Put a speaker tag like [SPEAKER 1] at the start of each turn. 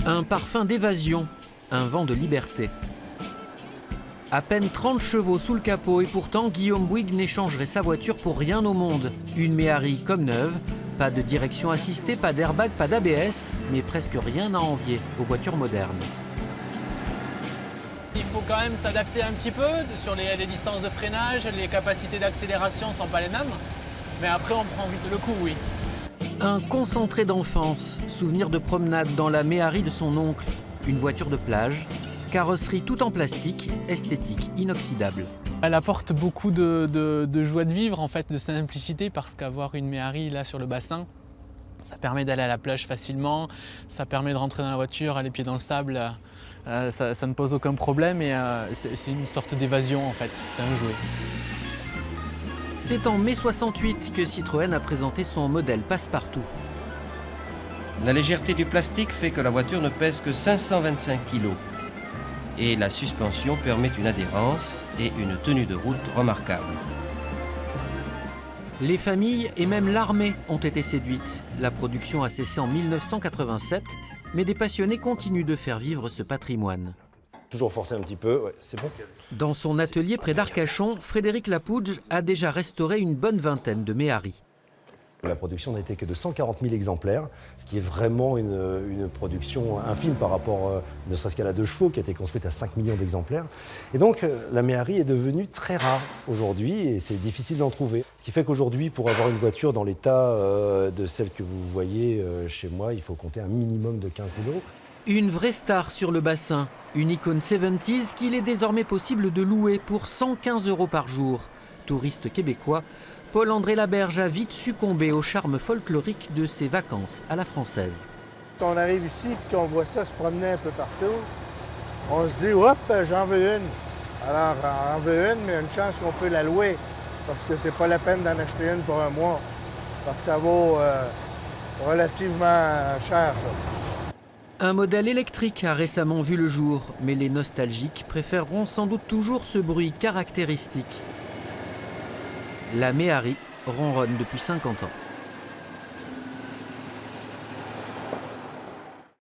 [SPEAKER 1] Un parfum d'évasion, un vent de liberté. À peine 30 chevaux sous le capot et pourtant Guillaume Bouygues n'échangerait sa voiture pour rien au monde. Une Méhari comme neuve, pas de direction assistée, pas d'airbag, pas d'ABS, mais presque rien à envier aux voitures modernes.
[SPEAKER 2] Il faut quand même s'adapter un petit peu sur les distances de freinage, les capacités d'accélération ne sont pas les mêmes, mais après on prend vite le coup, oui.
[SPEAKER 1] Un concentré d'enfance, souvenir de promenade dans la Méhari de son oncle, une voiture de plage, carrosserie tout en plastique, esthétique inoxydable.
[SPEAKER 2] Elle apporte beaucoup de joie de vivre, en fait, de simplicité, parce qu'avoir une Méhari là sur le bassin, ça permet d'aller à la plage facilement, ça permet de rentrer dans la voiture, les pieds dans le sable, ça ne pose aucun problème et c'est une sorte d'évasion en fait, c'est un jouet.
[SPEAKER 1] C'est en mai 68 que Citroën a présenté son modèle Passepartout.
[SPEAKER 3] La légèreté du plastique fait que la voiture ne pèse que 525 kg et la suspension permet une adhérence et une tenue de route remarquable.
[SPEAKER 1] Les familles et même l'armée ont été séduites. La production a cessé en 1987, mais des passionnés continuent de faire vivre ce patrimoine.
[SPEAKER 4] Toujours forcer un petit peu, ouais, c'est bon.
[SPEAKER 1] Dans son atelier près d'Arcachon, Frédéric Lapouge a déjà restauré une bonne vingtaine de Méhari.
[SPEAKER 4] La production n'a été que de 140 000 exemplaires, ce qui est vraiment une production infime par rapport ne serait-ce qu'à la 2 chevaux qui a été construite à 5 millions d'exemplaires. Et donc la Méhari est devenue très rare aujourd'hui et c'est difficile d'en trouver. Ce qui fait qu'aujourd'hui, pour avoir une voiture dans l'état de celle que vous voyez chez moi, il faut compter un minimum de 15 000 €.
[SPEAKER 1] Une vraie star sur le bassin, une icône 70s qu'il est désormais possible de louer pour 115 € par jour. Touriste québécois, Paul-André Laberge a vite succombé au charme folklorique de ses vacances à la française.
[SPEAKER 5] Quand on arrive ici et qu'on voit ça se promener un peu partout, on se dit « hop, j'en veux une ». Alors, on en veut une, mais il y a une chance qu'on peut la louer, parce que c'est pas la peine d'en acheter une pour un mois, parce que ça vaut relativement cher, ça.
[SPEAKER 1] Un modèle électrique a récemment vu le jour, mais les nostalgiques préféreront sans doute toujours ce bruit caractéristique. La Méhari ronronne depuis 50 ans.